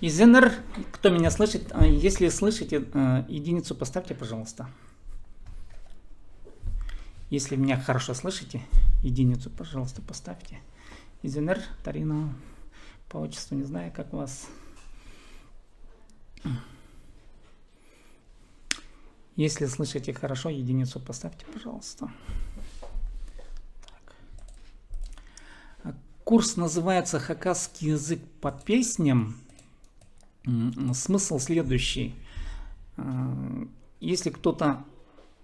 Изенер, кто меня слышит? Если слышите, единицу поставьте, пожалуйста. Если меня хорошо слышите, единицу, пожалуйста, поставьте. Изенер, Тарина, по отчеству не знаю, как у вас. Если слышите хорошо, единицу поставьте, пожалуйста. Так. Курс называется «Хакасский язык по песням». Смысл следующий. Если кто-то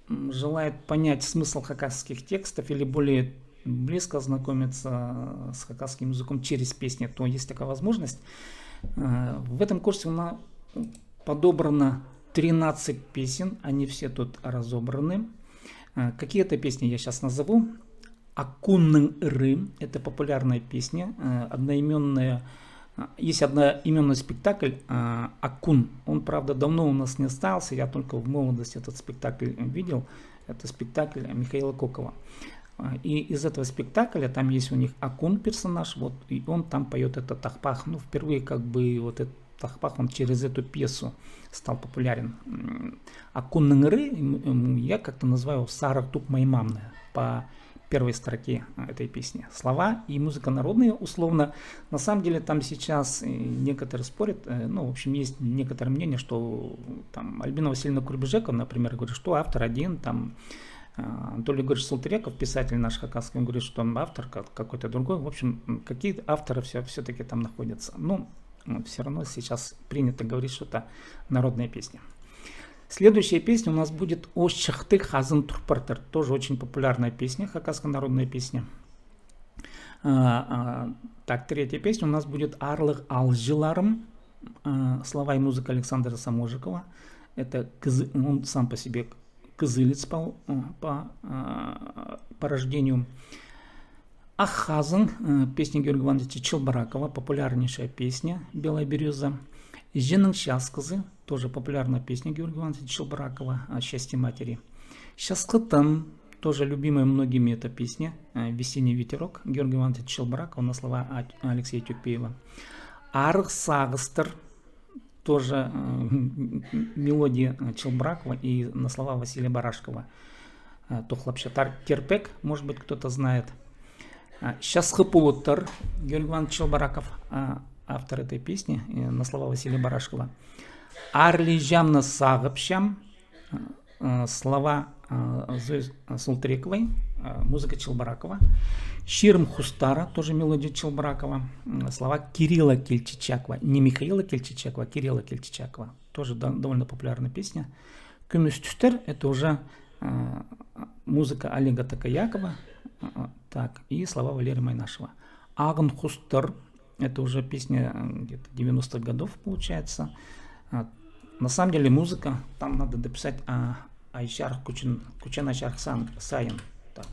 желает понять смысл хакасских текстов или более близко ознакомиться с хакасским языком через песни, то есть такая возможность. В этом курсе у нас подобрано 13 песен, они все тут разобраны. Какие это песни я сейчас назову. Акунның ыры, это популярная песня, одноименная. Есть одноименный спектакль «Акун». Он, правда, давно у нас не остался. Я только в молодости этот спектакль видел. Это спектакль Михаила Кокова. И из этого спектакля там есть у них Акун персонаж. Вот, и он там поет этот тахпах. Ну, впервые как бы вот этот тахпах, он через эту пьесу стал популярен. Акунның ыры я как-то называю «Сарах тук моей мамны» по первой строке этой песни. Слова и музыка народные, условно. На самом деле там сейчас некоторые спорят, ну, в общем, есть некоторое мнение, что там Альбина Васильевна Курбежекова, например, говорит, что автор один, там Анатолий Григорьевич Салтыреков, писатель наш хакасский, он говорит, что он автор какой-то другой. В общем, какие авторы все-таки там находятся. Но все равно сейчас принято говорить, что это народная песня. Следующая песня у нас будет «О шахты хазын турпартер». Тоже очень популярная песня, хакасская народная песня. Так, третья песня у нас будет «Арлых алжиларым». Слова и музыка Александра Саможикова. Это он сам по себе кызылец по рождению. Ахазын, песня Георгия Ивановича Челбаракова, популярнейшая песня «Белая береза». Женның шаскызы, тоже популярная песня Георгия Ивановича Челбаракова о счастье матери. Шаскытын, тоже любимая многими эта песня, «Весенний ветерок» Георгия Ивановича Челбаракова на слова Алексея Тюпеева. Арх сагыстыр, тоже мелодия Челбаракова и на слова Василия Барашкова. Тухлапшатар терпек, может быть, кто-то знает. Шасхыпулуттыр, Георгий Иванович Челбараков, автор этой песни, на слова Василия Барашкова. Арлижамна сагыпшам, слова Зои Султырековой, музыка Челбаракова. Ширм Хустара, тоже мелодия Челбаракова, слова Кирилла Кельчичакова, не Михаила Кельчичакова, а Кирилла Кельчичакова, тоже довольно популярная песня. Күмістүстер, это уже музыка Олега Такаякова, так, и слова Валерия Майнашева. Агн Хустар, это уже песня где-то 90-х годов получается. На самом деле музыка, там надо дописать Айшар Кучен Айшар Сайен. Так.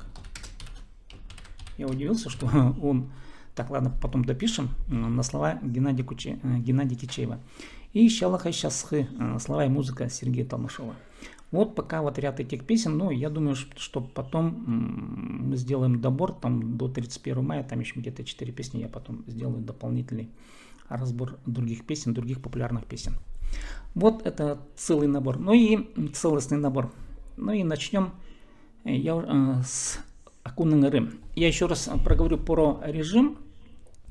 Я удивился, что он... Так, ладно, потом допишем на слова Геннадия Кичеева. И Шалаха Шасхы, слова и музыка Сергея Толмашова. Вот пока вот ряд этих песен, но я думаю, что потом мы сделаем добор, там до 31 мая, там еще где-то 4 песни, я потом сделаю дополнительный разбор других песен, других популярных песен. Вот это целый набор, ну и целостный набор. Ну и начнем с Акунның ыры. Я еще раз проговорю про режим,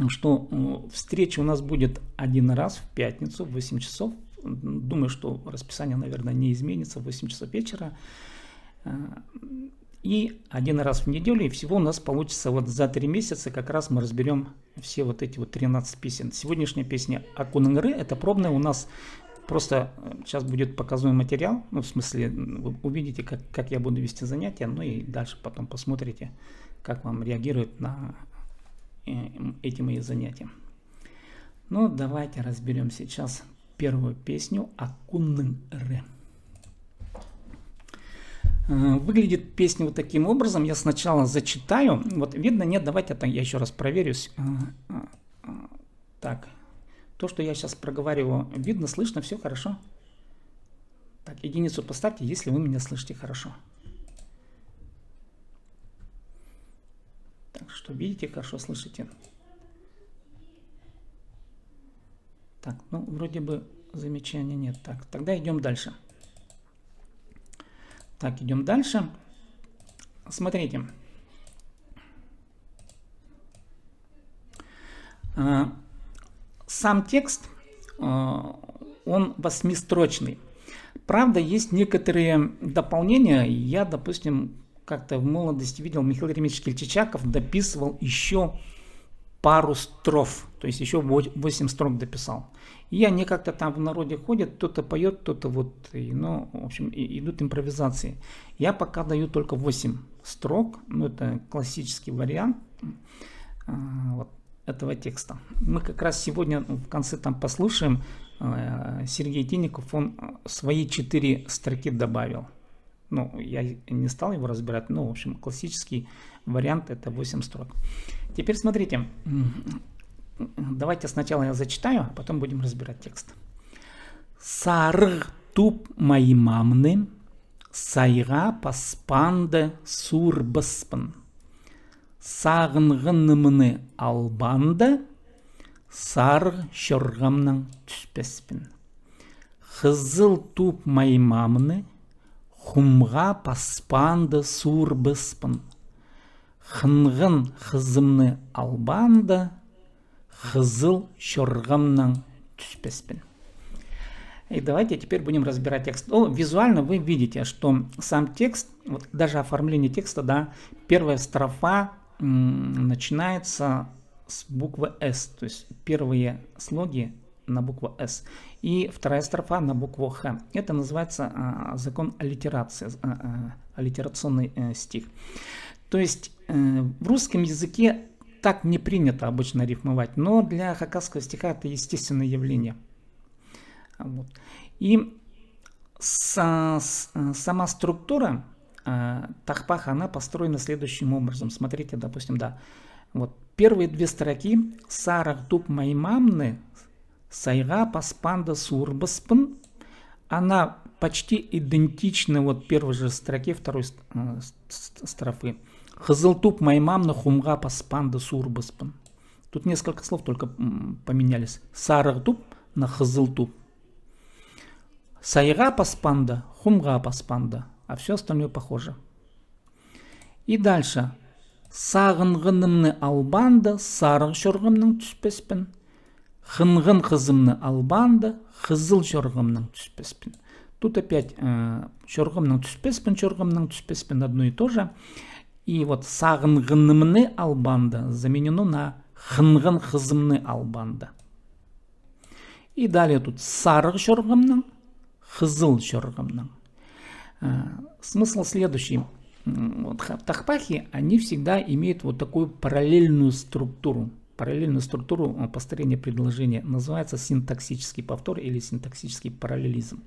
что встреча у нас будет один раз в пятницу в 8 часов. Думаю, что расписание, наверное, не изменится в 8 часов вечера. И один раз в неделю. И всего у нас получится вот за 3 месяца как раз мы разберем все вот эти вот 13 песен. Сегодняшняя песня «Акунның ыры» это пробная. У нас просто сейчас будет показываемый материал. Ну, в смысле, вы увидите, как я буду вести занятия. Ну и дальше потом посмотрите, как вам реагируют на эти мои занятия. Ну, давайте разберем сейчас первую песню «Акунның ыры». Выглядит песня вот таким образом. Я сначала зачитаю. Вот видно, нет, давайте я еще раз проверюсь. Так, то, что я сейчас проговариваю, видно, слышно, все хорошо? Так, единицу поставьте, если вы меня слышите хорошо. Так, что видите, хорошо слышите. Так, ну, вроде бы замечания нет. Так, тогда идем дальше. Так, идем дальше. Смотрите. Сам текст, он восьмистрочный. Правда, есть некоторые дополнения. Я, допустим, как-то в молодости видел, Михаил Еремеевич Кельчичаков дописывал еще пару строф, то есть еще 8 строк дописал. И они как-то там в народе ходят, кто-то поет, кто-то вот, ну, в общем, идут импровизации. Я пока даю только 8 строк, ну, это классический вариант вот этого текста. Мы как раз сегодня в конце там послушаем, Сергей Тинников, он свои 4 строки добавил. Ну, я не стал его разбирать, но, в общем, классический вариант это 8 строк. Теперь смотрите, давайте сначала я зачитаю, а потом будем разбирать текст. Сарг туп мои мамны, сайра паспанде сурбаспан. Сағынғынымыны албанды, сар шорғамның түспеспін. Қызыл туп маймамны, хумға паспанды сурбыспын. Хынғын қызымны албанды, қызыл шорғамның түспеспін. И давайте теперь будем разбирать текст. Ну, визуально вы видите, что сам текст, вот даже оформление текста, да, первая строфа начинается с буквы «С», то есть первые слоги на букву «С», и вторая строфа на букву «Х». Это называется закон аллитерации, аллитерационный стих. То есть в русском языке так не принято обычно рифмовать, но для хакасского стиха это естественное явление. Вот. И сама структура тахпаха, она построена следующим образом. Смотрите, допустим, да. Вот первые 2 строки «Сарах туп маймамны, сайга паспанда сурбаспын», она почти идентична вот первой же строке второй строфы. «Хызыл туп маймамны хумга паспанда сурбаспын». Тут несколько слов только поменялись. «Сарах туп» на «хызыл туп». Сайга паспанда, хумга паспанда, а все остальное похоже. И дальше. Сағынғынымны албанды, сарық шорғымның түспеспін. Хынғын қызымны албанды, қызыл шорғымның түспеспін. Тут опять шорғымның түспеспін, одно и то же. И вот сағынғынымны албанды заменено на хынғын қызымны албанды. И далее тут сарық шорғымның, хызыл шорғымның. Смысл следующий. Вот тахпахи, они всегда имеют вот такую параллельную структуру построения предложения. Называется синтаксический повтор или синтаксический параллелизм.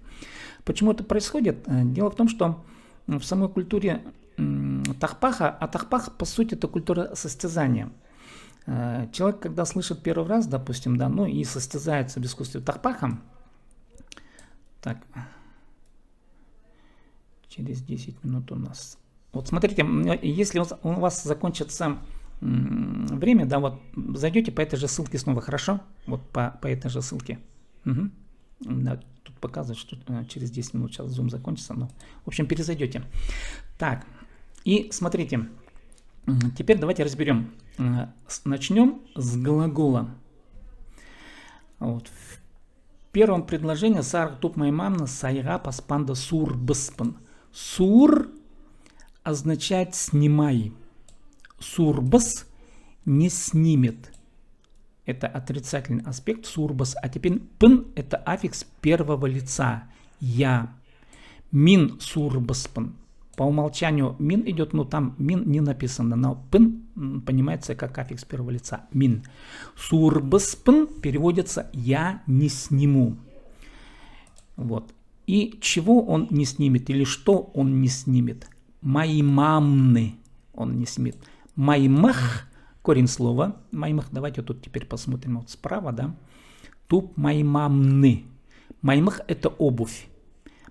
Почему это происходит? Дело в том, что в самой культуре тахпаха, а тахпах по сути это культура состязания. Человек, когда слышит первый раз, допустим, да, ну и состязается в искусстве тахпахом, так, через 10 минут у нас. Вот смотрите, если у вас закончится время, да, вот зайдете по этой же ссылке снова, хорошо? Вот по этой же ссылке. Угу. Да, тут показывает, что через 10 минут сейчас Zoom закончится. Но, в общем, перезайдете. Так, и смотрите, теперь давайте разберем. Начнем с глагола. Вот. В первом предложении «Сар туп маймамна сайга паспанда сур бспан». Сур означает «снимай». Сурбас не снимет. Это отрицательный аспект сурбас. А теперь пн это аффикс первого лица. Я. Мин сурбаспан. По умолчанию мин идет, но там мин не написано. Но пн понимается как аффикс первого лица. Мин. Сурбаспан переводится «я не сниму». Вот. И чего он не снимет, или что он не снимет? Маймамны он не снимет. Маймах, корень слова. Маймах, давайте тут теперь посмотрим вот справа, да. Туп маймамны. Маймах это обувь.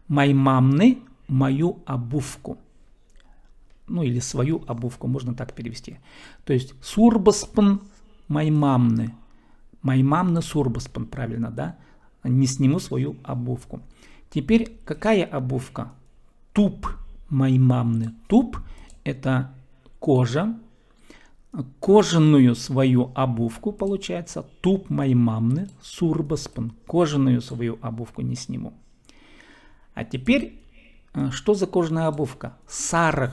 Маймамны мою обувку. Ну или свою обувку, можно так перевести. То есть сурбаспн маймамны. Маймамны сурбаспан, правильно, да? Не сниму свою обувку. Теперь какая обувка? Туп маймамны. Туп – это кожа. Кожаную свою обувку, получается, туп маймамны сурбаспан. Кожаную свою обувку не сниму. А теперь, что за кожаная обувка? Сарых.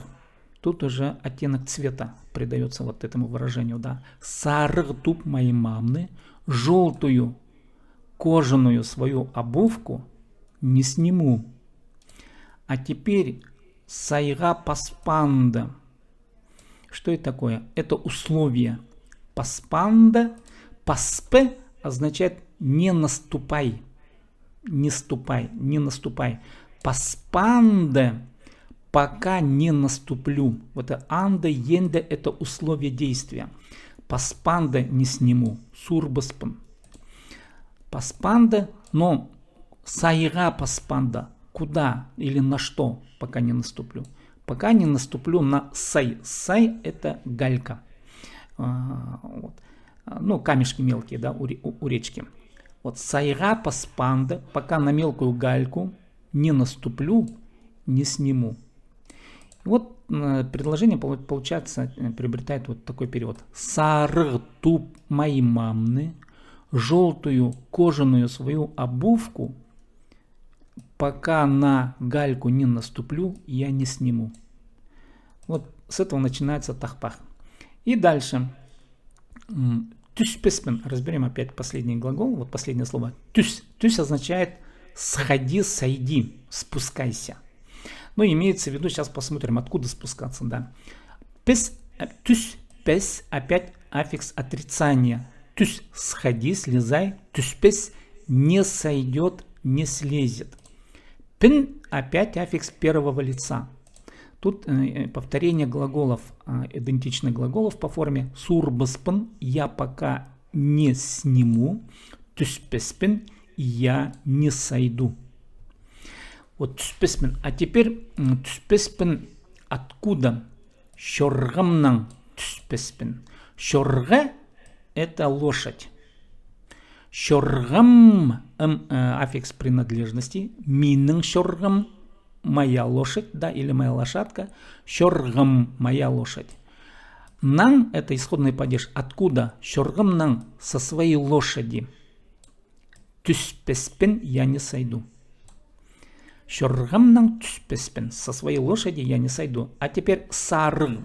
Тут уже оттенок цвета придается вот этому выражению, да. Сарых туп маймамны. Желтую кожаную свою обувку не сниму. А теперь сайга паспанда. Что это такое? Это условие. Паспанда, паспе означает не наступай. Не ступай, не наступай. Паспанда, пока не наступлю. Вот это анда, енда, это условие действия. Паспанда не сниму. Сурбаспан. Паспанда, но сайга паспанда. Куда или на что, пока не наступлю? Пока не наступлю на сай. Сай – это галька. Вот. Ну, камешки мелкие, да, у речки. Вот сайга паспанда, пока на мелкую гальку не наступлю, не сниму. Вот предложение, получается, приобретает вот такой перевод. Сарых туп маймамны, желтую кожаную свою обувку, пока на гальку не наступлю, я не сниму. Вот с этого начинается тахпах. И дальше. Тюспеспен. Разберем опять последний глагол. Вот последнее слово. Тюс. Тюс означает сходи, сойди, спускайся. Ну, имеется в виду, сейчас посмотрим, откуда спускаться, да. Пес, тюс, пес, опять аффикс отрицания. Тюс, сходи, слезай. Тюспес, не сойдет, не слезет. Пин, опять аффикс первого лица. Тут повторение глаголов, идентичных глаголов по форме. Сурбаспен, я пока не сниму. Тюспеспен, я не сойду. Вот тюспеспен. А теперь тюспеспен откуда? Щоргамнан тюспеспен. Щорга – это лошадь. Щоргам аффикс принадлежности. Миның щоргам – моя лошадь, да, или моя лошадка. Щоргам – моя лошадь. Нан – это исходный падеж. Откуда? Щоргам нан – со своей лошади. Тюспеспен – я не сойду. Щоргамнан тюспеспен – со своей лошади я не сойду. А теперь сары.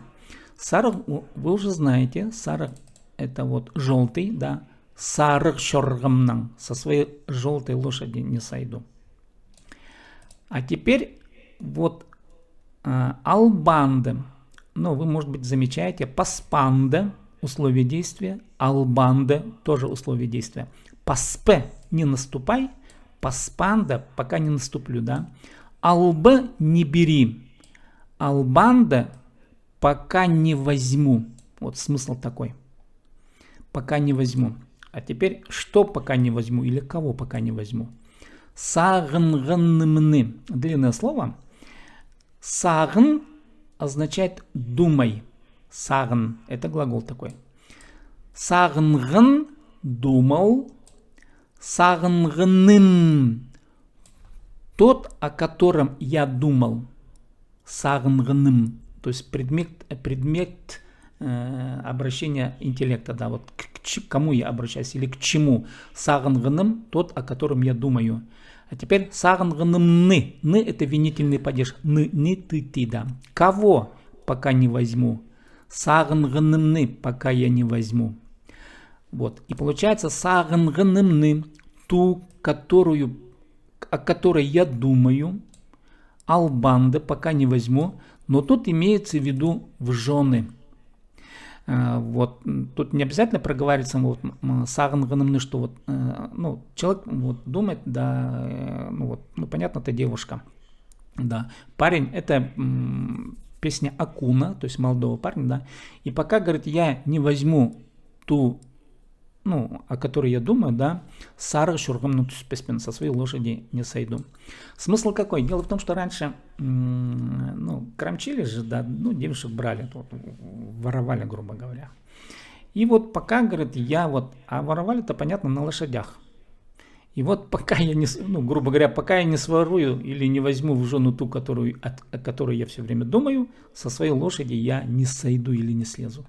Сары вы уже знаете. Сары – это вот желтый, да. Сарых щоргамнан – со своей желтой лошади не сойду. А теперь вот албанды. Ну, вы, может быть, замечаете. Паспанда – условие действия. Албанда – тоже условие действия. Паспе – не наступай. Паспанда – пока не наступлю, да. Албы – не бери. Албанда – пока не возьму. Вот смысл такой. Пока не возьму. А теперь, что пока не возьму или кого пока не возьму? Сагынғынымны. Длинное слово. Сагын означает думай. Сагын – это глагол такой. Сагынғын – думал. Сагынғыным – тот, о котором я думал. Сагынғыным. То есть предмет обращения интеллекта, да, вот к кому я обращаюсь или к чему. Сагынғыным – тот, о котором я думаю. А теперь сагынғынымны. Ны – это винительный падеж. Ны, ты, да. Кого пока не возьму? Сагынғынымны, пока я не возьму. Вот. И получается сагынғынымны, ту, о которой я думаю. Албанды, пока не возьму. Но тут имеется в виду в жены. Вот тут не обязательно проговаривается вот сагынғынымны, что вот ну, человек вот думает, да, ну вот, ну понятно, это девушка, да, парень, это песня Акуна, то есть молодого парня, да, и пока, говорит, я не возьму ту, ну, о которой я думаю, да, сары щоргамнан тюспеспен, со своей лошади не сойду. Смысл какой? Дело в том, что раньше, ну, крамчили же, да, ну, девушек брали, вот, воровали, грубо говоря. И вот пока, говорит, я вот, а воровали-то, понятно, на лошадях. И вот пока я не, ну, грубо говоря, пока я не сворую или не возьму в жену ту, о которой я все время думаю, со своей лошади я не сойду или не слезу.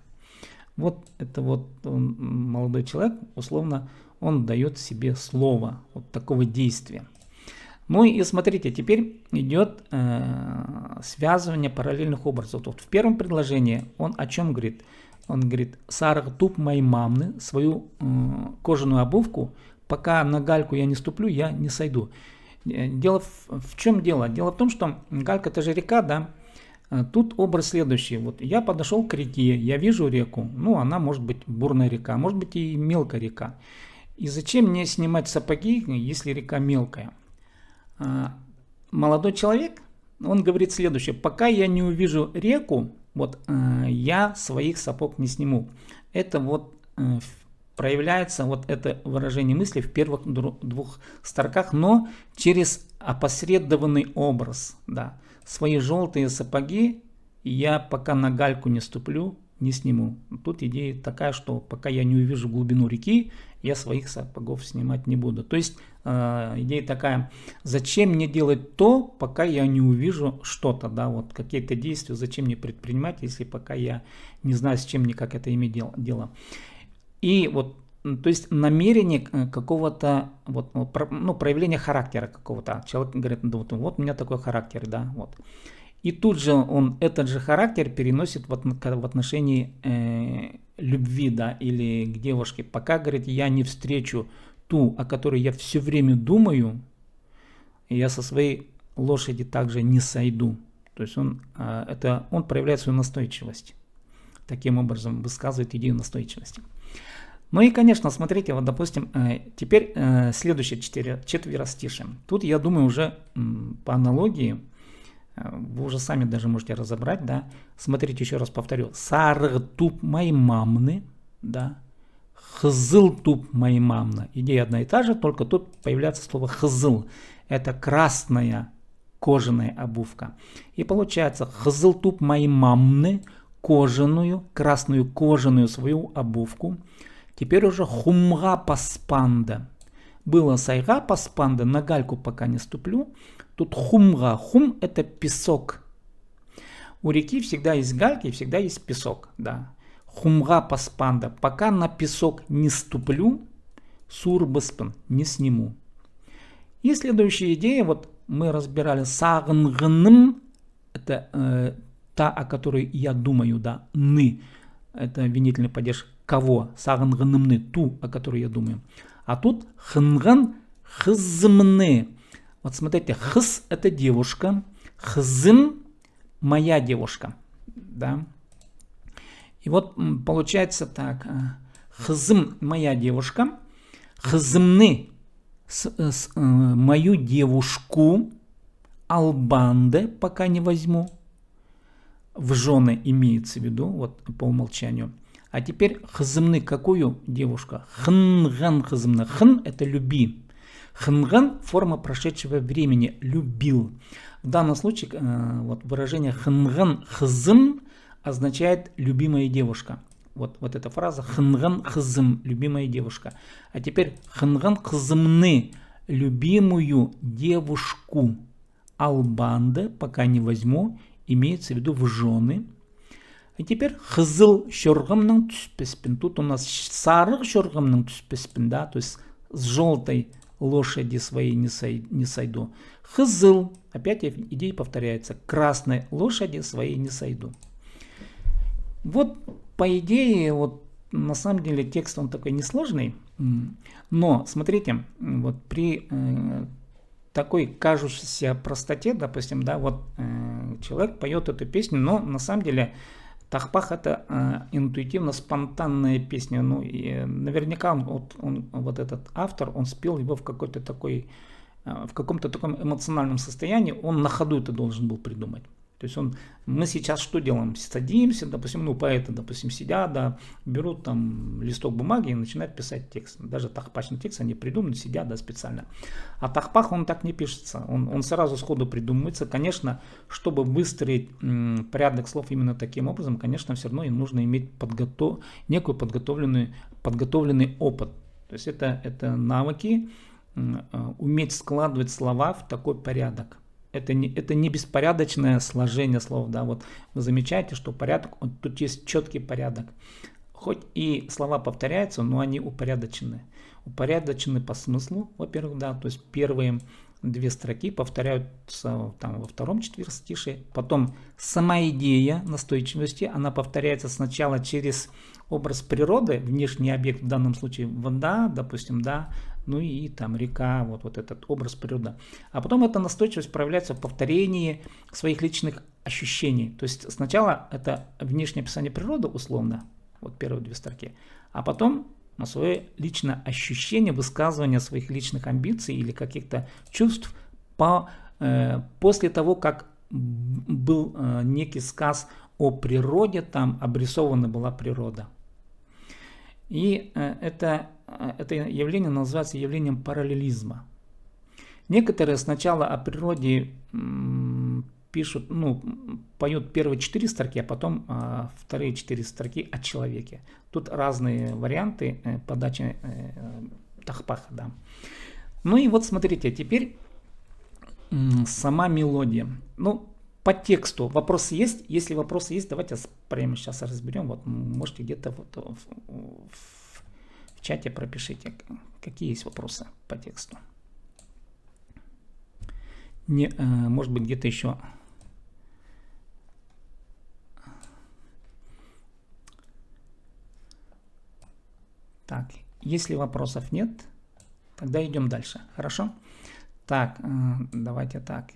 Вот это вот молодой человек, условно, он дает себе слово вот такого действия. Ну и смотрите, теперь идет связывание параллельных образов. Вот в первом предложении он о чем говорит? Он говорит, сарг туп моей мамны, свою кожаную обувку, пока на гальку я не ступлю, я не сойду. Дело в чем дело? Дело в том, что галька это же река, да? Тут образ следующий. Вот я подошел к реке, я вижу реку. Ну, она может быть бурная река, может быть и мелкая река. И зачем мне снимать сапоги, если река мелкая? Молодой человек, он говорит следующее. Пока я не увижу реку, вот я своих сапог не сниму. Это вот проявляется вот это выражение мысли в первых двух строках, но через опосредованный образ. Да. Свои желтые сапоги я пока на гальку не ступлю, не сниму. Тут идея такая, что пока я не увижу глубину реки, я своих сапогов снимать не буду. То есть идея такая, зачем мне делать то, пока я не увижу что-то, да, вот какие-то действия, зачем мне предпринимать, если пока я не знаю, с чем никак это иметь дело. И вот, то есть намерение какого-то, вот, ну, проявления характера какого-то. Человек говорит, да, вот у меня такой характер, да, вот. И тут же он этот же характер переносит в отношении любви, да, или к девушке. Пока, говорит, я не встречу ту, о которой я все время думаю, я со своей лошади также не сойду. То есть он проявляет свою настойчивость. Таким образом высказывает идею настойчивости. Ну и, конечно, смотрите, вот, допустим, теперь следующее четверостишие. Тут, я думаю, уже по аналогии, вы уже сами даже можете разобрать, да. Смотрите, еще раз повторю. Сарг туп моей мамны, да. Хзыл туп моей мамны. Идея одна и та же, только тут появляется слово хзыл. Это красная кожаная обувка. И получается хзыл туп моей мамны, кожаную, красную кожаную свою обувку. Теперь уже хумга паспанда. Было сайга паспанда, на гальку пока не ступлю. Тут хумга. Хум это песок. У реки всегда есть гальки и всегда есть песок. Да. Хумга паспанда. Пока на песок не ступлю, сурбаспан не сниму. И следующая идея, вот мы разбирали сагнгным, это та, о которой я думаю, да, ны. Это винительный падеж кого? Сагнгнымны, ту, о которой я думаю. А тут хнган хзмны. Вот смотрите, хз это девушка, хзм моя девушка. Да? И вот получается так. Хзм моя девушка, хзмны мою девушку, албанде пока не возьму. В жены имеется в виду, вот по умолчанию. А теперь хзмны какую девушка? Хнган хзмны. Хн это люби. Хнган форма прошедшего времени. Любил. В данном случае вот выражение хнган хзм означает любимая девушка. Вот эта фраза хнган хзм, любимая девушка. А теперь хнган хзмны, любимую девушку. Албанде пока не возьму, имеется в виду в жены. И теперь хзыл щоргамның түспеспин. Тут у нас сарык щоргамның түспеспин, да, то есть с желтой лошади своей не сойду. Хзыл, опять идея повторяется, красной лошади своей не сойду. Вот по идее, вот на самом деле текст он такой несложный, но смотрите, вот при такой кажущейся простоте, допустим, да, вот человек поет эту песню, но на самом деле тахпах это интуитивно спонтанная песня, ну и наверняка вот этот автор, он спел его в какой-то такой, в каком-то таком эмоциональном состоянии, он на ходу это должен был придумать. То есть мы сейчас что делаем? Садимся, допустим, поэты, допустим, сидят, да, берут там листок бумаги и начинают писать текст. Даже тахпачный текст они придумают, сидят, да, специально. А тахпах, он так не пишется, он сразу сходу придумывается. Конечно, чтобы выстроить порядок слов именно таким образом, конечно, все равно им нужно иметь некую подготовленный опыт. То есть это навыки, уметь складывать слова в такой порядок. Это не беспорядочное сложение слов, да, вот вы замечаете, что порядок, тут есть четкий порядок. Хоть и слова повторяются, но они упорядочены. Упорядочены по смыслу, во-первых, да, то есть первые две строки повторяются там во втором четверостишее, потом сама идея настойчивости, она повторяется сначала через образ природы, внешний объект, в данном случае вода, допустим, да, и там река, вот этот образ природы. А потом эта настойчивость проявляется в повторении своих личных ощущений. То есть сначала это внешнее описание природы условно, вот первые две строки, а потом на свое личное ощущение, высказывание своих личных амбиций или каких-то чувств после того, как был некий сказ о природе, там обрисована была природа. И это явление называется явлением параллелизма. Некоторые сначала о природе пишут, поют первые 4 строки, а потом вторые 4 строки о человеке. Тут разные варианты подачи тахпаха, да. И вот смотрите, теперь сама мелодия. По тексту вопросы есть? Если вопросы есть, давайте прямо сейчас разберем. Вот можете где-то в чате пропишите, какие есть вопросы по тексту. Может быть, где-то еще. Так, если вопросов нет, тогда идем дальше. Хорошо? Так, давайте так.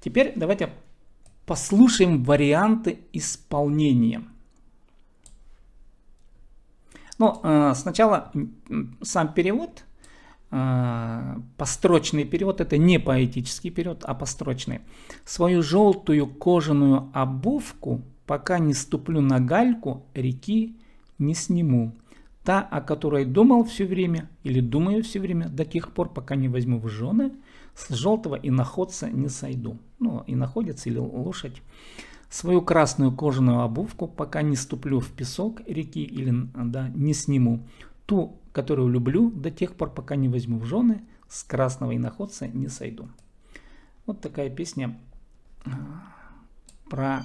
Теперь давайте послушаем варианты исполнения. Сначала сам перевод. Построчный перевод — это не поэтический перевод, а построчный. Свою желтую кожаную обувку, пока не ступлю на гальку, реки не сниму. Та, о которой думал все время или думаю все время, до тех пор, пока не возьму в жены, с желтого иноходца не сойду. Иноходец или лошадь. Свою красную кожаную обувку, пока не ступлю в песок реки или не сниму. Ту, которую люблю, до тех пор, пока не возьму в жены, с красного иноходца не сойду. Вот такая песня про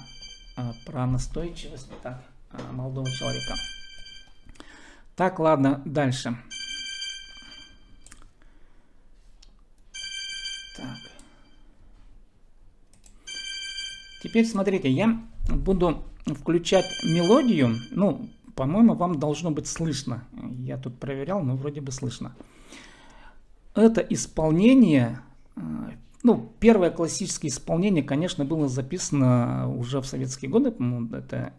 настойчивость молодого человека. Так, ладно, дальше. Так. Теперь смотрите, я буду включать мелодию. По-моему, вам должно быть слышно. Я тут проверял, но вроде бы слышно. Это исполнение, первое классическое исполнение, конечно, было записано уже в советские годы. Это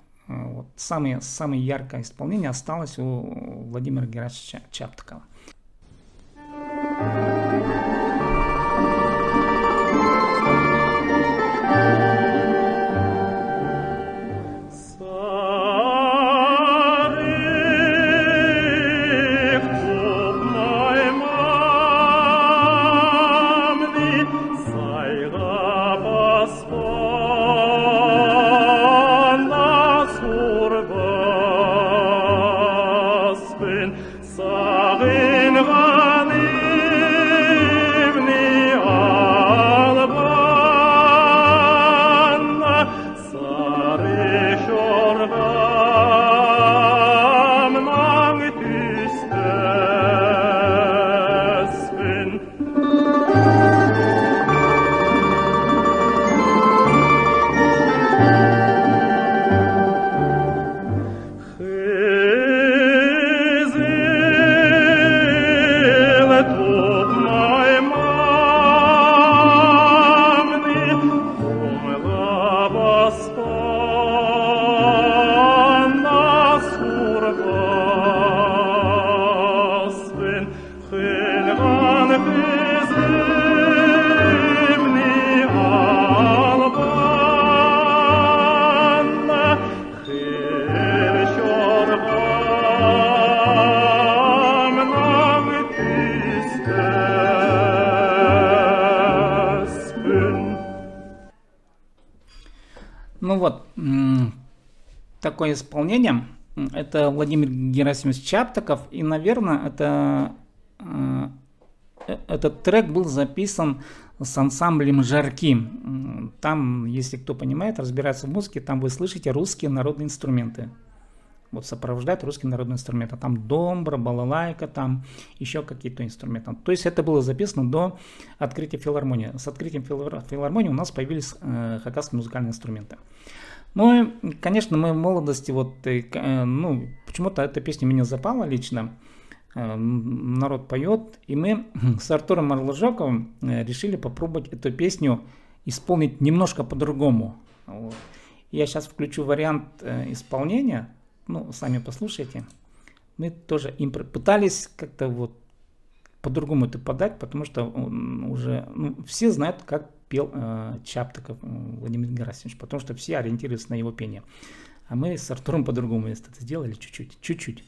самое яркое исполнение осталось у Владимира Герасимовича Чаптокова. Ну вот, такое исполнение. Это Владимир Герасимович Чаптаков. И, наверное, этот трек был записан с ансамблем «Жарки». Там, если кто понимает, разбирается в музыке, там вы слышите русские народные инструменты. Вот сопровождают русские народные инструменты. Там домбра, балалайка, там еще какие-то инструменты. То есть это было записано до открытия филармонии. С открытием филармонии у нас появились хакасские музыкальные инструменты. Ну и, конечно, мы в молодости, почему-то эта песня меня запала лично. Народ поет, и мы с Артуром Марлыжоковым решили попробовать эту песню исполнить немножко по-другому. Вот. Я сейчас включу вариант исполнения, сами послушайте. Мы тоже пытались как-то вот по-другому это подать, потому что уже все знают, как пел Чаптаков Владимир Герасимович, потому что все ориентируются на его пение. А мы с Артуром по-другому это сделали чуть-чуть.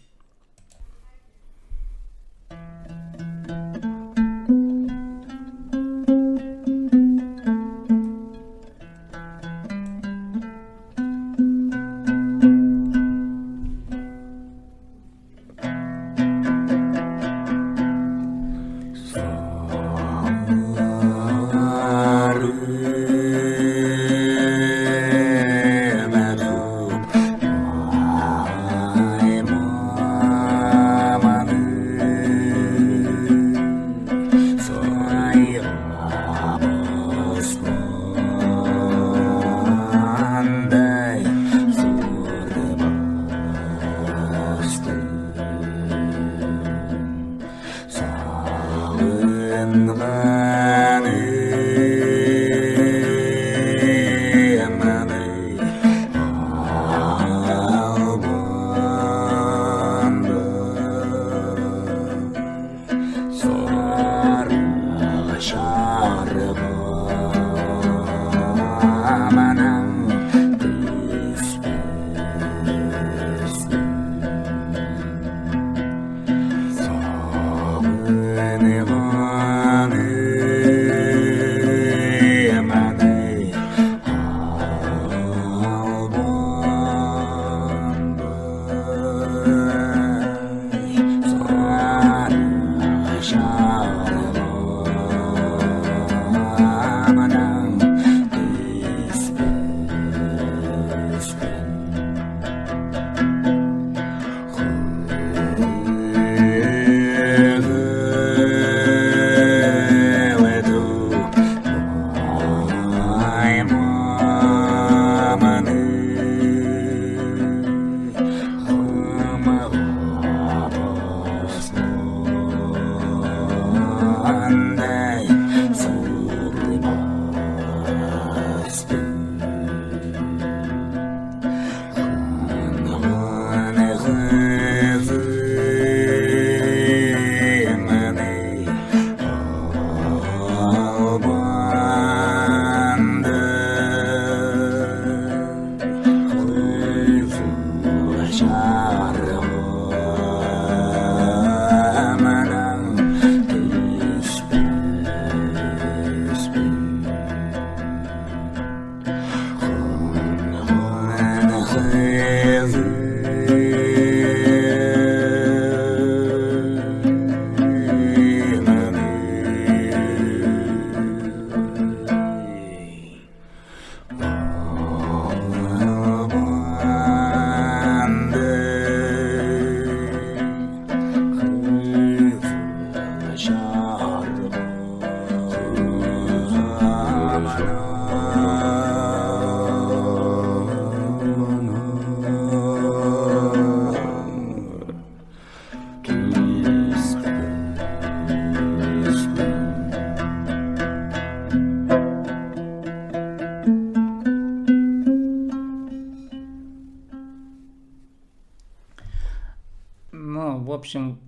В общем,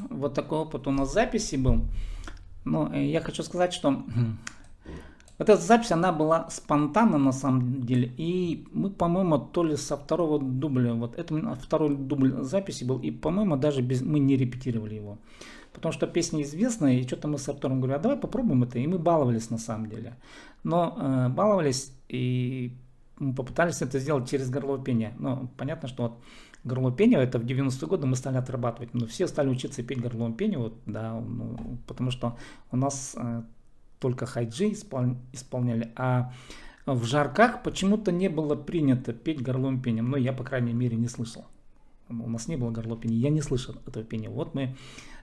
вот такой опыт у нас записи был. Но я хочу сказать, что Вот эта запись, она была спонтанна на самом деле, и мы, по-моему, то ли со второго дубля, вот это второй дубль записи был, и, по-моему, даже мы не репетировали его. Потому что песня известная, и что-то мы с Артуром говорили, а давай попробуем это, и мы баловались на самом деле. Но баловались, и мы попытались это сделать через горловое пение. Но понятно, что вот горловое пение, это в 90-е годы мы стали отрабатывать, но все стали учиться петь горловым пением, вот, да, ну, потому что у нас только хайджи исполняли, а в жарках почему-то не было принято петь горловым пением, но я, по крайней мере, не слышал. У нас не было горлового пения, я не слышал этого пения. Вот мы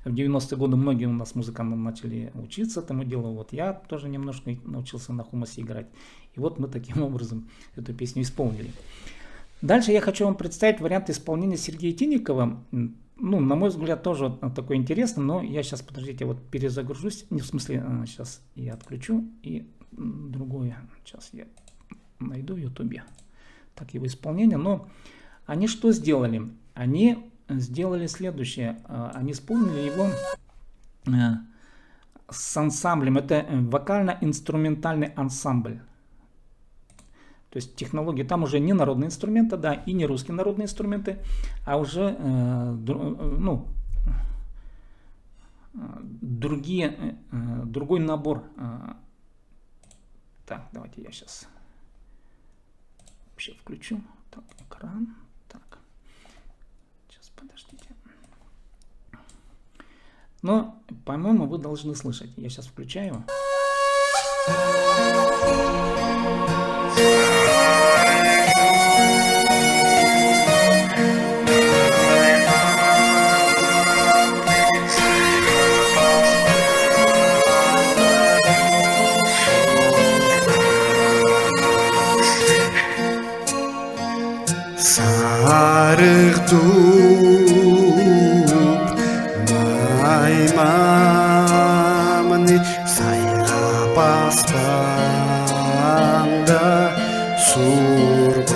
в 90-е годы, многие у нас музыканты начали учиться этому делу, вот я тоже немножко научился на хумасе играть, и вот мы таким образом эту песню исполнили. Дальше я хочу вам представить вариант исполнения Сергея Тинникова. Ну, на мой взгляд, тоже такой интересный, но я сейчас, подождите, вот перезагружусь, не в смысле, сейчас я отключу, и другое, сейчас я найду в ютубе, так, его исполнение, но они что сделали? Они сделали следующее, они исполнили его с ансамблем, это вокально-инструментальный ансамбль. То есть технологии, там уже не народные инструменты, да, и не русские народные инструменты, а уже другой набор. Так, давайте я сейчас вообще включу. Так, экран. Так, сейчас подождите. Но, по-моему, вы должны слышать. Я сейчас включаю. Маймамни сайга паспанда сурбаспен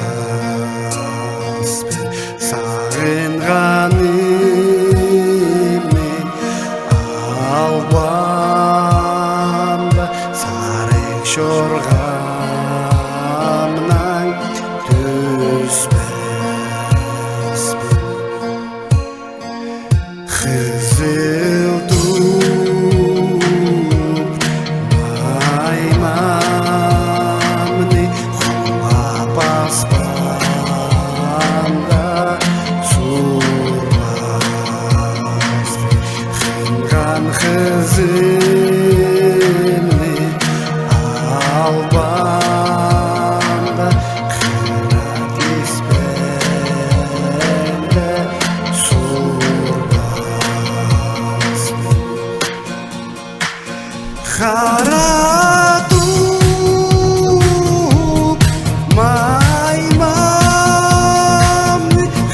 сағынғанымны албамда сарық шорғамнан түспеспен қызыл туп маймамны қолға баспанда сурбаспен қынған қызымны албанда қиратеспенді Қара туп маймамны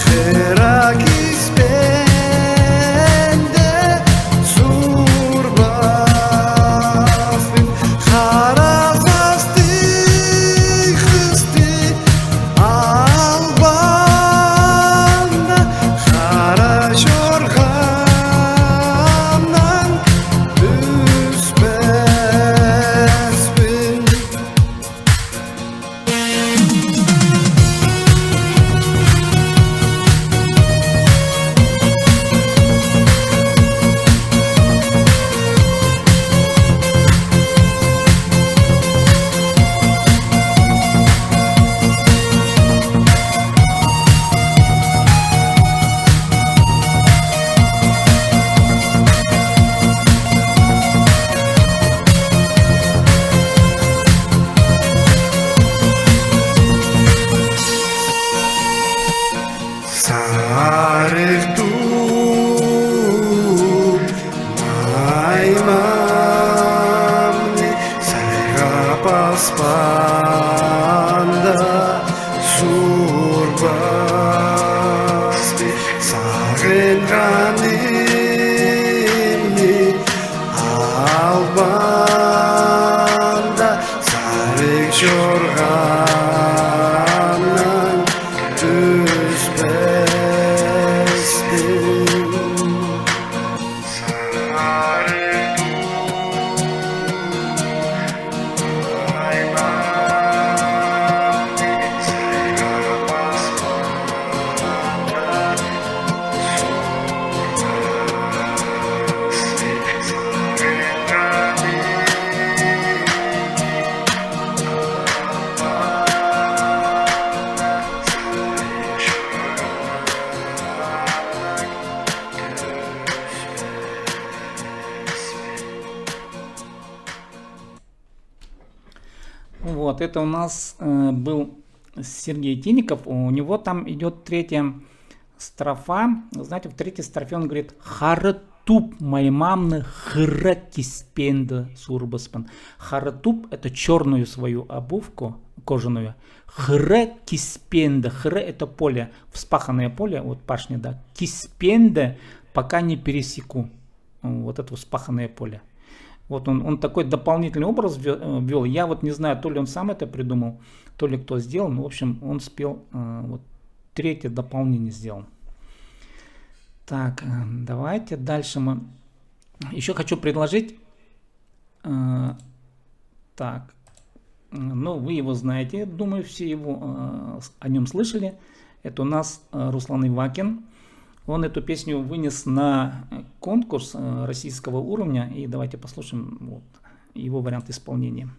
қиракеспенді сурбаспен қара қасты қысты албанда қара жорғамнан түспеспен Вот, это у нас был Сергей Тинников. У него там идет третья строфа. Знаете, в третьей строфе он говорит: Харатуп маймамны хракиспенда сурбаспан. Харатуп — это черную свою обувку кожаную. Хракиспенда. Хр — это поле, вспаханное поле, вот пашня, да. Киспенда, пока не пересеку. Вот это вспаханное поле. Вот он такой дополнительный образ ввел. Я вот не знаю, то ли он сам это придумал, то ли кто сделал. Ну, в общем, он спел, вот третье дополнение сделал. Так, давайте дальше мы... Еще хочу предложить... Так, ну, вы его знаете, думаю, все его о нем слышали. Это у нас Руслан Ивакин. Он эту песню вынес на конкурс российского уровня. И давайте послушаем вот его вариант исполнения.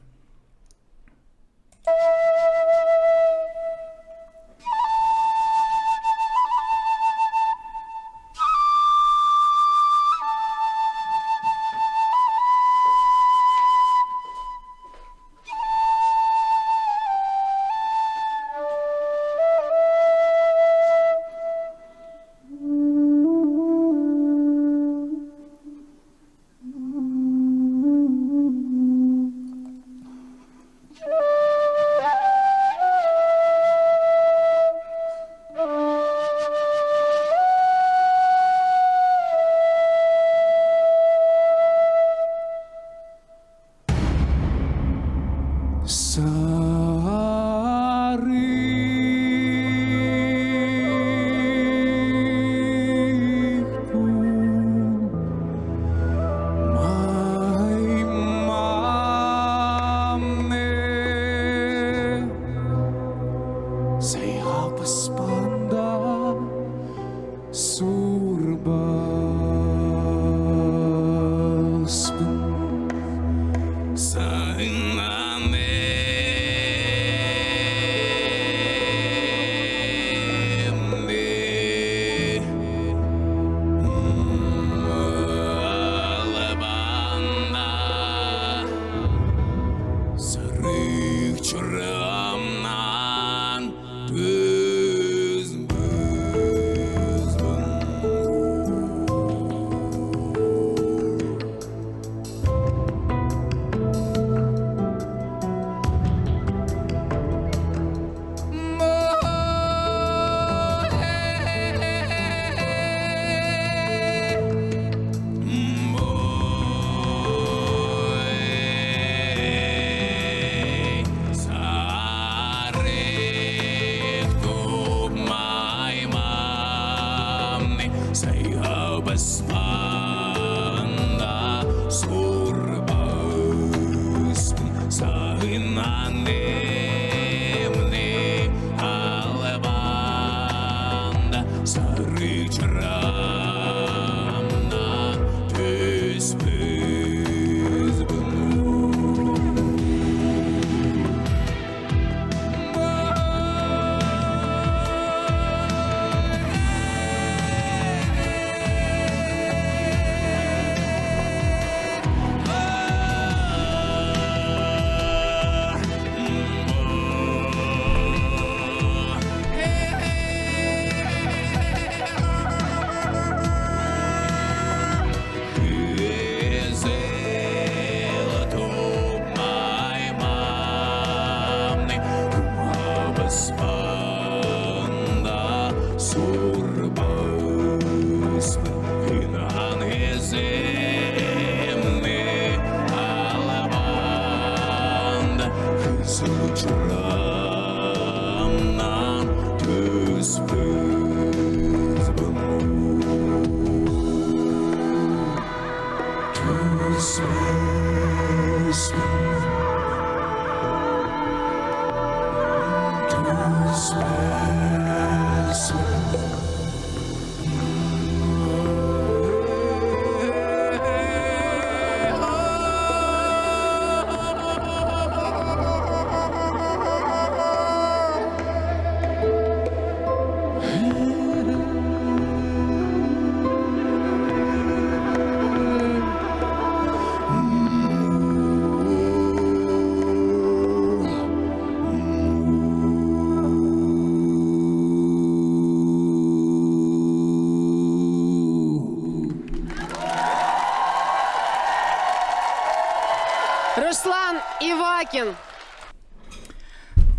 Руслан Ивакин.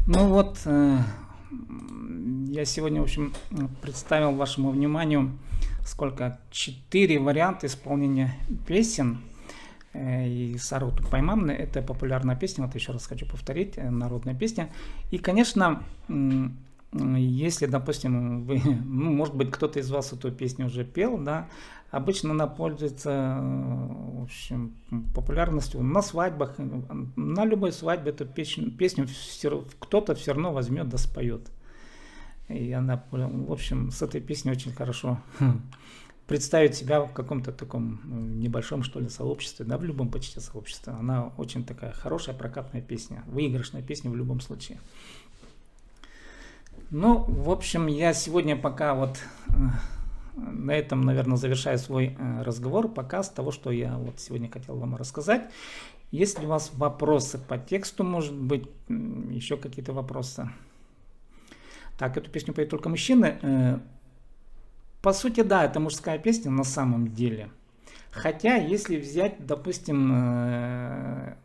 Ну вот, я сегодня, в общем, представил вашему вниманию 4 варианта исполнения песен. И Саруту Паймамны — это популярная песня, вот еще раз хочу повторить, народная песня. И, конечно, если, допустим, вы, может быть, кто-то из вас эту песню уже пел, да, обычно она пользуется, в общем, популярностью на свадьбах, на любой свадьбе эту песню кто-то все равно возьмет да споет. И она, в общем, с этой песней очень хорошо представить себя в каком-то таком небольшом, что ли, сообществе, да, в любом почти сообществе. Она очень такая хорошая прокатная песня, выигрышная песня в любом случае. Ну, в общем, я сегодня пока вот на этом, наверное, завершаю свой разговор, показ того, что я вот сегодня хотел вам рассказать. Если у вас вопросы по тексту, может быть, еще какие-то вопросы. Так, эту песню поют только мужчины. По сути, да, это мужская песня на самом деле. Хотя, если взять, допустим,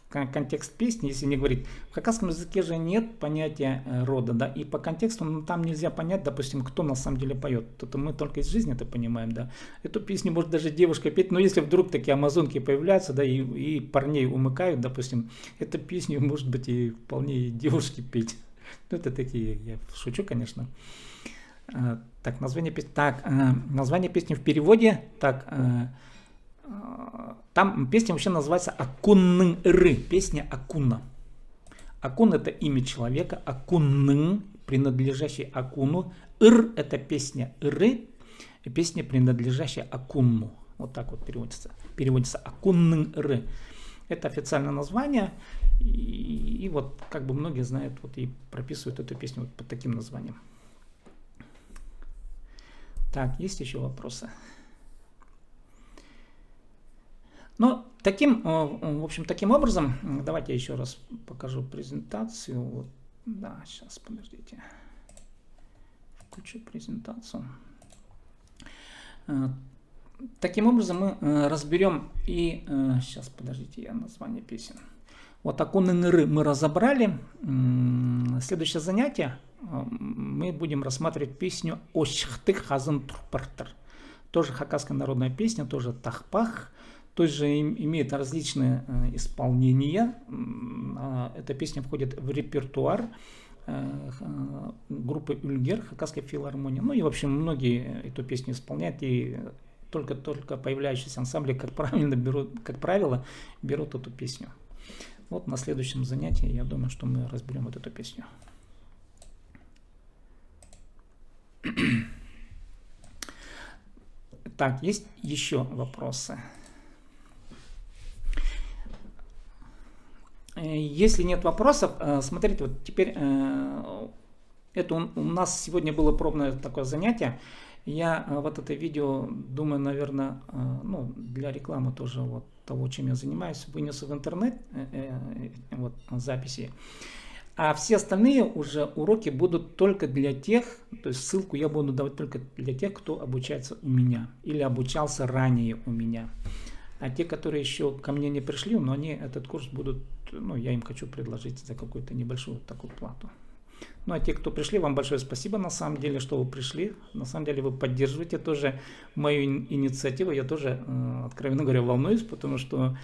контекст песни, если не говорить, в хакасском языке же нет понятия рода, да, и по контексту там нельзя понять, допустим, кто на самом деле поет. Это мы только из жизни это понимаем, да. Эту песню может даже девушка петь, но если вдруг такие амазонки появляются, да, и парней умыкают, допустим, эту песню может быть и вполне и девушки петь. Ну, это такие, я шучу, конечно. Так, название песни. Так, название песни в переводе. Так, там песня вообще называется Акунны-ры. Песня Акуна. Акун — это имя человека. Акунны, принадлежащий Акуну. Ир — это песня Иры. Песня, принадлежащая Акунну. Вот так вот переводится. Переводится Акунны-ры. Это официальное название. И вот как бы многие знают вот и прописывают эту песню вот под таким названием. Так, есть еще вопросы? Ну, в общем, таким образом, давайте я еще раз покажу презентацию. Вот, да, сейчас, подождите. Включу презентацию. Таким образом мы разберем и... Сейчас, подождите, я название песен. Вот Акунны-ры мы разобрали. Следующее занятие мы будем рассматривать песню Ощхты Хазан Турпартер. Тоже хакасская народная песня, тоже тахпах. Тоже имеет различные исполнения. Эта песня входит в репертуар группы Ульгер, Хакасской филармонии. Ну и, в общем, многие эту песню исполняют. И только появляющиеся ансамбли, как правило, берут эту песню. Вот на следующем занятии, я думаю, что мы разберем вот эту песню. Так, есть еще вопросы? Если нет вопросов, смотрите, вот теперь это у нас сегодня было пробное такое занятие. Я вот это видео, думаю, наверное, ну, для рекламы тоже вот того, чем я занимаюсь, вынесу в интернет вот записи. А все остальные уже уроки будут только для тех, то есть ссылку я буду давать только для тех, кто обучается у меня или обучался ранее у меня. А те, которые еще ко мне не пришли, но они этот курс будут, ну, я им хочу предложить за какую-то небольшую такую плату. Ну, а те, кто пришли, вам большое спасибо, на самом деле, что вы пришли. На самом деле, вы поддерживаете тоже мою инициативу. Я тоже, откровенно говоря, волнуюсь, потому что,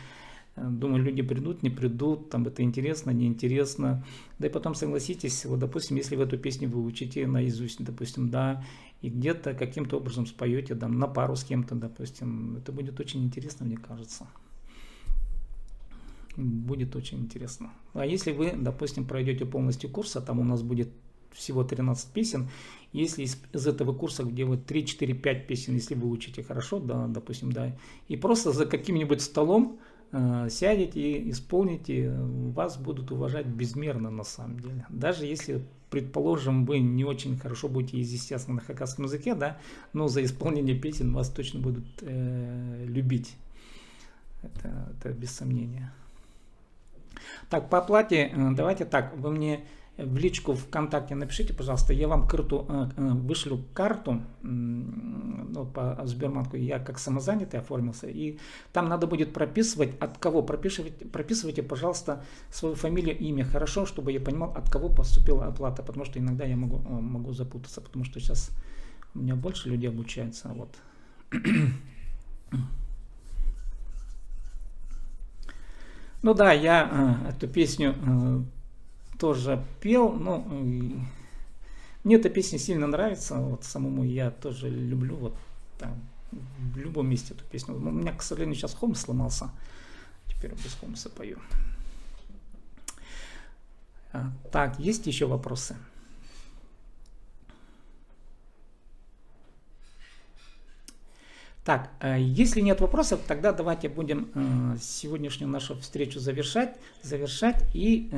думаю, люди придут, не придут, там это интересно, неинтересно. Да и потом согласитесь, вот, допустим, если вы эту песню выучите наизусть, допустим, да, и где-то каким-то образом споете, да, на пару с кем-то, допустим, это будет очень интересно, мне кажется. Будет очень интересно. А если вы, допустим, пройдете полностью курс, а там у нас будет всего 13 песен, если из этого курса, где вы 3, 4, 5 песен, если вы учите хорошо, да, допустим, да, и просто за каким-нибудь столом сядете и исполните, вас будут уважать безмерно на самом деле. Даже если, предположим, вы не очень хорошо будете естественно на хакасском языке, да, но за исполнение песен вас точно будут любить. Это без сомнения. Так, по оплате, давайте так, вы мне в личку ВКонтакте напишите, пожалуйста, я вам вышлю карту по Сбербанку, я как самозанятый оформился, и там надо будет прописывать, от кого. Прописывайте, пожалуйста, свою фамилию, имя, хорошо, чтобы я понимал, от кого поступила оплата, потому что иногда я могу запутаться, потому что сейчас у меня больше людей обучается, вот. Ну да, я эту песню тоже пел, но мне эта песня сильно нравится, вот самому я тоже люблю вот там, в любом месте эту песню. У меня, к сожалению, сейчас хомс сломался, теперь без хомса пою. Так, есть еще вопросы? Так, если нет вопросов, тогда давайте будем сегодняшнюю нашу встречу завершать. И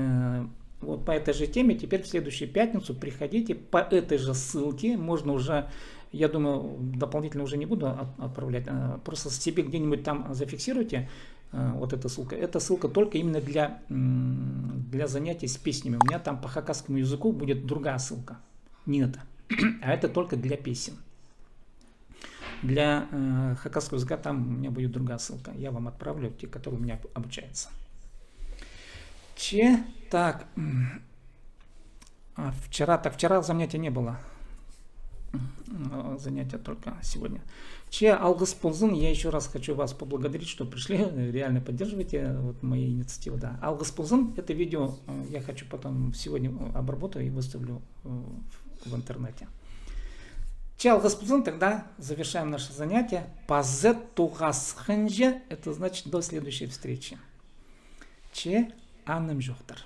вот по этой же теме теперь в следующую пятницу приходите по этой же ссылке. Можно уже, я думаю, дополнительно уже не буду отправлять. Просто себе где-нибудь там зафиксируйте вот эта ссылка. Эта ссылка только именно для занятий с песнями. У меня там по хакасскому языку будет другая ссылка. Не это. А это только для песен. Для хакасского языка там у меня будет другая ссылка. Я вам отправлю те, которые у меня обучаются. Так. Вчера занятия не было. Занятия только сегодня. Алгыс Пулзын, я еще раз хочу вас поблагодарить, что пришли, реально поддерживаете вот мои инициативы. Да. Алгыс Пулзын, это видео я хочу потом сегодня обработаю и выставлю в интернете. Алгыс Пулзын, тогда завершаем наше занятие. Пазет тугас хэнже, это значит до следующей встречи. Анным жоқтар.